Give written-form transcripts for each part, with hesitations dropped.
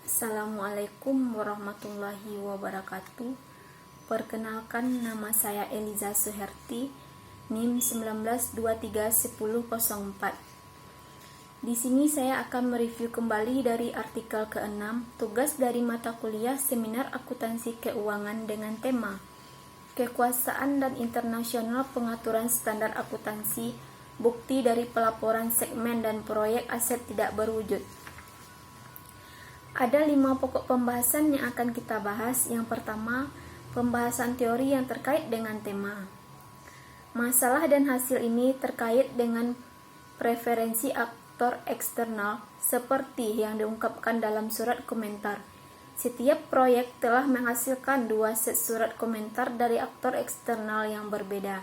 Assalamualaikum warahmatullahi wabarakatuh. Perkenalkan, nama saya Eliza Suherti, NIM 19231004. Di sini saya akan mereview kembali dari artikel ke-6, tugas dari mata kuliah Seminar Akuntansi Keuangan dengan tema Kekuasaan dan Internasional Pengaturan Standar Akuntansi, Bukti dari Pelaporan Segmen dan Proyek Aset Tidak Berwujud. Ada 5 pokok pembahasan yang akan kita bahas. Yang pertama, pembahasan teori yang terkait dengan tema. Masalah dan hasil ini terkait dengan preferensi aktor eksternal seperti yang diungkapkan dalam surat komentar. Setiap proyek telah menghasilkan 2 set surat komentar dari aktor eksternal yang berbeda.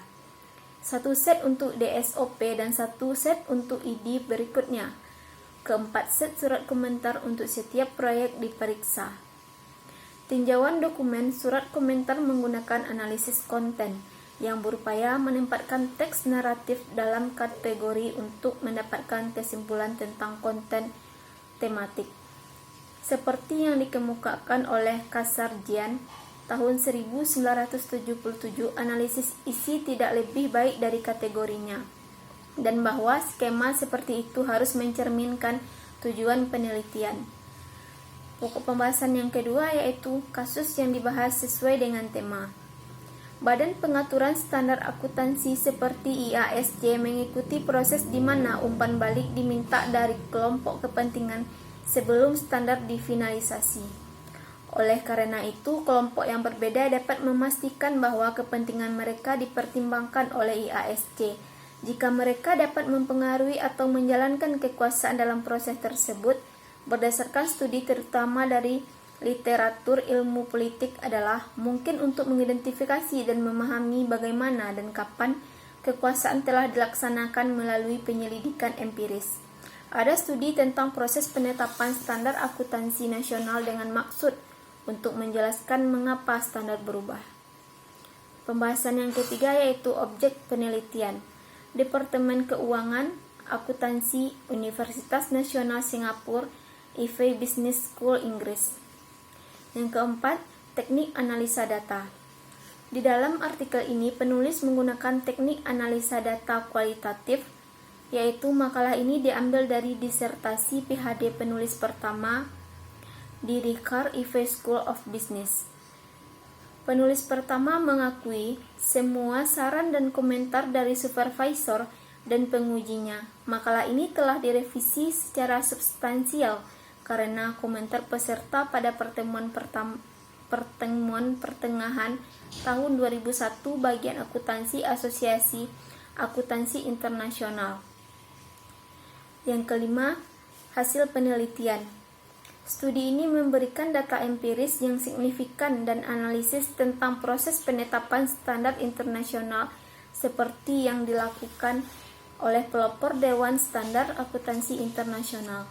1 set untuk DSOP dan 1 set untuk ID berikutnya. Keempat set surat komentar untuk setiap proyek diperiksa. Tinjauan dokumen surat komentar menggunakan analisis konten yang berupaya menempatkan teks naratif dalam kategori untuk mendapatkan kesimpulan tentang konten tematik. Seperti yang dikemukakan oleh Kasarjian tahun 1977, analisis isi tidak lebih baik dari kategorinya, dan bahwa skema seperti itu harus mencerminkan tujuan penelitian. Pokok pembahasan yang kedua yaitu kasus yang dibahas sesuai dengan tema. Badan Pengaturan Standar Akuntansi seperti IASC mengikuti proses di mana umpan balik diminta dari kelompok kepentingan sebelum standar difinalisasi. Oleh karena itu, kelompok yang berbeda dapat memastikan bahwa kepentingan mereka dipertimbangkan oleh IASC. Jika mereka dapat mempengaruhi atau menjalankan kekuasaan dalam proses tersebut, berdasarkan studi terutama dari literatur ilmu politik adalah mungkin untuk mengidentifikasi dan memahami bagaimana dan kapan kekuasaan telah dilaksanakan melalui penyelidikan empiris. Ada studi tentang proses penetapan standar akuntansi nasional dengan maksud untuk menjelaskan mengapa standar berubah. Pembahasan yang ketiga yaitu objek penelitian. Departemen Keuangan Akuntansi Universitas Nasional Singapura, EVA Business School Inggris. Yang keempat, teknik analisa data. Di dalam artikel ini penulis menggunakan teknik analisa data kualitatif, yaitu makalah ini diambil dari disertasi PhD penulis pertama di Ricard EVA School of Business. Penulis pertama mengakui semua saran dan komentar dari supervisor dan pengujinya. Makalah ini telah direvisi secara substansial karena komentar peserta pada pertemuan pertengahan tahun 2001 bagian akuntansi Asosiasi Akuntansi Internasional. Yang kelima, hasil penelitian. Studi ini memberikan data empiris yang signifikan dan analisis tentang proses penetapan standar internasional seperti yang dilakukan oleh pelopor Dewan Standar Akuntansi Internasional.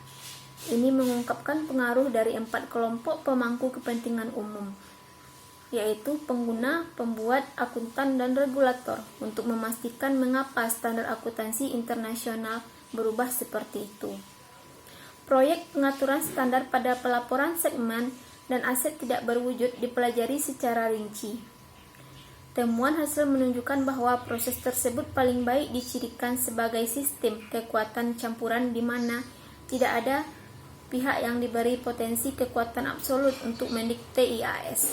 Ini mengungkapkan pengaruh dari 4 kelompok pemangku kepentingan umum, yaitu pengguna, pembuat, akuntan, dan regulator, untuk memastikan mengapa standar akuntansi internasional berubah seperti itu. Proyek pengaturan standar pada pelaporan segmen dan aset tidak berwujud dipelajari secara rinci. Temuan hasil menunjukkan bahwa proses tersebut paling baik dicirikan sebagai sistem kekuatan campuran di mana tidak ada pihak yang diberi potensi kekuatan absolut untuk mendikte IAS.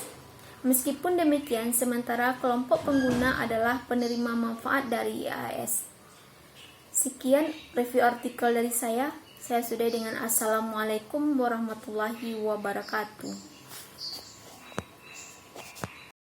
Meskipun demikian, sementara kelompok pengguna adalah penerima manfaat dari IAS. Sekian review artikel dari saya. Saya sudah dengan Assalamualaikum warahmatullahi wabarakatuh.